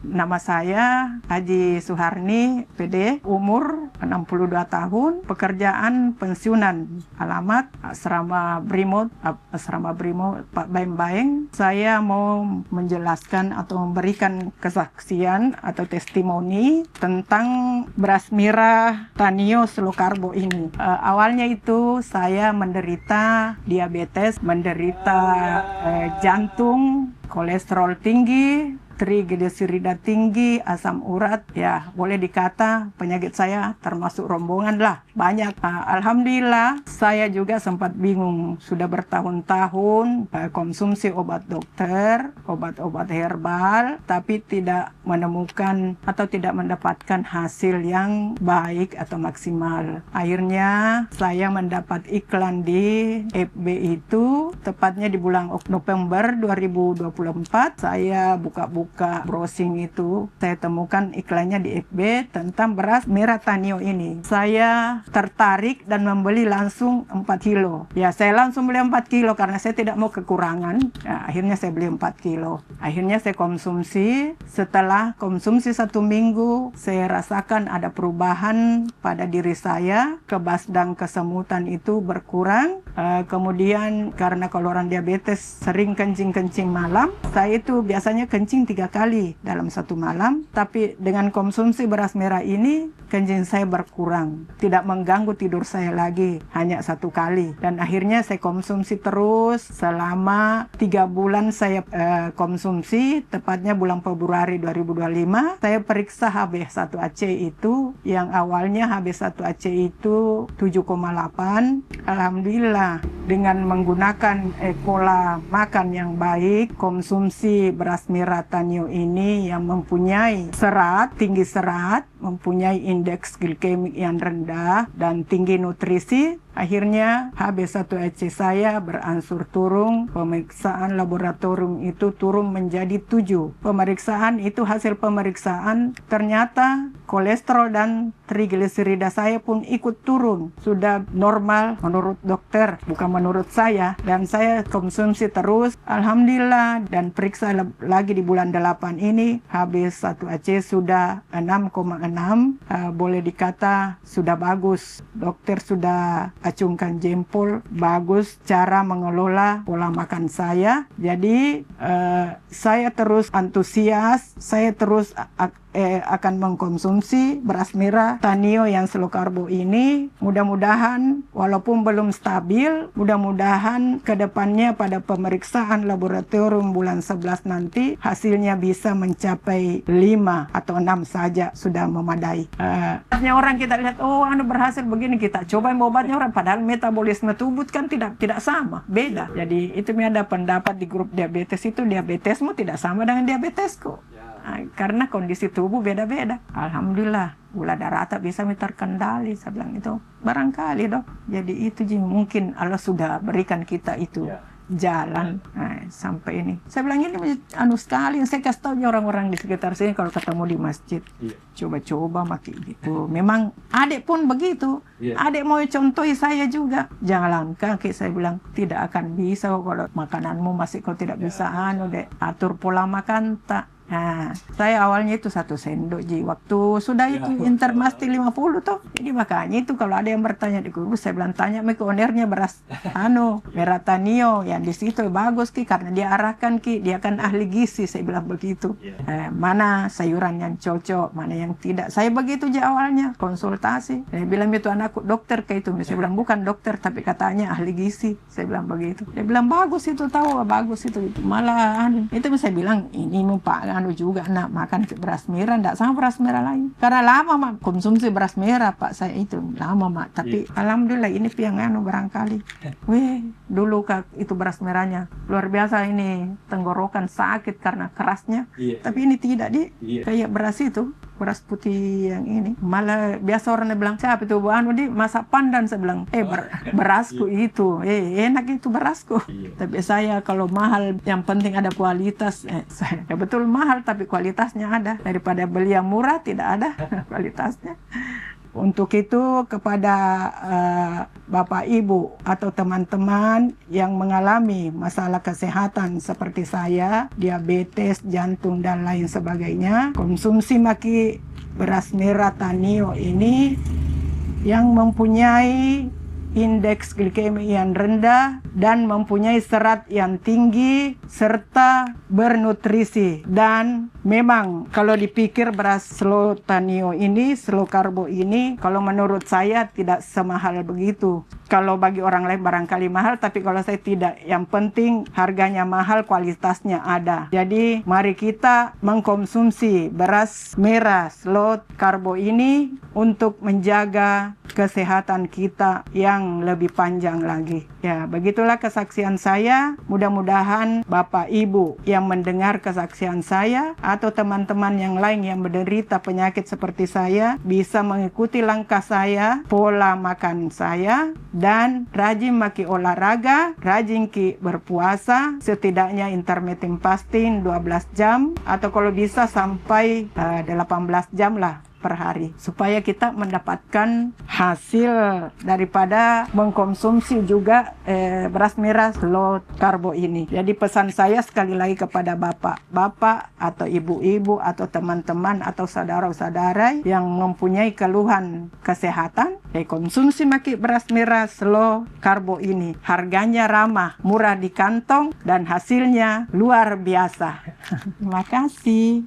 Nama saya Haji Suharni, PD, umur 62 tahun, pekerjaan pensiunan, alamat Asrama Brimob Pak Baeng. Saya mau menjelaskan atau memberikan kesaksian atau testimoni tentang beras merah Tanio Slow Carbo ini. Awalnya itu saya menderita diabetes, menderita jantung, kolesterol tinggi, trigliserida tinggi, asam urat, ya boleh dikata penyakit saya termasuk rombongan lah, banyak. Alhamdulillah saya juga sempat bingung, sudah bertahun-tahun konsumsi obat dokter, obat-obat herbal, tapi tidak menemukan atau tidak mendapatkan hasil yang baik atau maksimal. Akhirnya saya mendapat iklan di FB itu, tepatnya di bulan November 2024, saya buka browsing itu, saya temukan iklannya di FB tentang beras merah Tanio ini. Saya tertarik dan membeli langsung 4 kilo. Ya, saya langsung beli 4 kilo karena saya tidak mau kekurangan. Ya, akhirnya saya beli 4 kilo. Akhirnya saya konsumsi. Setelah konsumsi 1 minggu, saya rasakan ada perubahan pada diri saya. Kebas dan kesemutan itu berkurang. Kemudian karena kalau orang diabetes sering kencing-kencing malam, saya itu biasanya kencing 3 kali dalam 1 malam, tapi dengan konsumsi beras merah ini kencing saya berkurang, tidak mengganggu tidur saya lagi, hanya 1 kali. Dan akhirnya saya konsumsi terus selama 3 bulan saya konsumsi, tepatnya bulan Februari 2025. Saya periksa HB1AC itu, yang awalnya HB1AC itu 7,8. Alhamdulillah dengan menggunakan pola makan yang baik, konsumsi beras merah Tanio ini yang mempunyai tinggi serat, mempunyai indeks glikemik yang rendah dan tinggi nutrisi, akhirnya HB1AC saya berangsur turun. Pemeriksaan laboratorium itu turun menjadi 7. Pemeriksaan itu, hasil pemeriksaan ternyata kolesterol dan trigliserida saya pun ikut turun. Sudah normal menurut dokter, bukan menurut saya. Dan saya konsumsi terus. Alhamdulillah, dan periksa lagi di bulan 8 ini, HB1AC sudah 6,6. Boleh dikata sudah bagus. Dokter sudah acungkan jempol, bagus cara mengelola pola makan saya. Jadi saya terus antusias, saya terus akan mengkonsumsi beras merah Tanio yang slow carbo ini. Mudah-mudahan walaupun belum stabil, mudah-mudahan kedepannya pada pemeriksaan laboratorium bulan 11 nanti hasilnya bisa mencapai 5 atau 6 saja sudah memadai. Orang kita lihat, oh berhasil begini, kita coba obatnya orang, padahal metabolisme tubuh kan tidak sama, beda. Jadi itu ada pendapat di grup diabetes itu, diabetesmu tidak sama dengan diabetesku. Karena kondisi tubuh beda-beda. Alhamdulillah gula darah tak bisa terkendali, saya bilang itu. Barangkali dok. Jadi itu mungkin Allah sudah berikan kita itu jalan sampai ini. Saya bilang ini sekali. Saya kasih tahu orang-orang di sekitar sini kalau ketemu di masjid, coba-coba maki gitu. Memang adik pun begitu. Adik mau contohi saya juga. Jangan kaki, saya bilang tidak akan bisa kalau makananmu masih kau tidak bisa atur pola makan tak. Nah, saya awalnya itu 1 sendok waktu sudah itu intermasti 50 toh. Jadi makanya itu kalau ada yang bertanya di guru, saya bilang tanya ke ownernya beras merah Tanio yang di situ bagus karena dia arahkan dia kan ahli gizi, saya bilang begitu. Mana sayuran yang cocok, mana yang tidak. Saya begitu awalnya konsultasi. Saya bilang itu anakku dokter itu. Saya bilang bukan dokter tapi katanya ahli gizi. Saya bilang begitu. Dia bilang bagus itu, tahu bagus itu. Malah itu saya bilang ini Pak juga nak makan beras merah, tidak sama beras merah lain. Karena lama mak konsumsi beras merah Pak saya itu lama mak. Tapi alhamdulillah ini yang barangkali. Dulu itu beras merahnya luar biasa, ini tenggorokan sakit karena kerasnya. Tapi ini tidak kayak beras itu, beras putih yang ini. Malah biasa orang bilang siapa itu masak pandan, saya bilang berasku itu enak itu berasku. Tapi saya kalau mahal yang penting ada kualitas. Saya betul mahal tapi kualitasnya ada, daripada beli yang murah tidak ada kualitasnya. Untuk itu kepada Bapak Ibu atau teman-teman yang mengalami masalah kesehatan seperti saya, diabetes, jantung dan lain sebagainya, konsumsi maki beras merah Tanio ini yang mempunyai indeks glikemi yang rendah dan mempunyai serat yang tinggi serta bernutrisi. Dan memang kalau dipikir beras slow Tanio ini, slow karbo ini, kalau menurut saya tidak semahal begitu. Kalau bagi orang lain barangkali mahal, tapi kalau saya tidak. Yang penting harganya mahal, kualitasnya ada. Jadi mari kita mengkonsumsi beras merah slow karbo ini untuk menjaga kesehatan kita yang lebih panjang lagi. Ya, begitulah kesaksian saya. Mudah-mudahan Bapak Ibu yang mendengar kesaksian saya atau teman-teman yang lain yang menderita penyakit seperti saya bisa mengikuti langkah saya, pola makan saya, dan rajin maki olahraga, rajin ki berpuasa, setidaknya intermittent fasting 12 jam atau kalau bisa sampai 18 jam lah per hari, supaya kita mendapatkan hasil daripada mengkonsumsi juga beras merah low karbo ini. Jadi pesan saya sekali lagi kepada bapak atau ibu-ibu atau teman-teman atau saudara-saudara yang mempunyai keluhan kesehatan, konsumsi maki beras merah low karbo ini. Harganya ramah, murah di kantong dan hasilnya luar biasa. Terima kasih.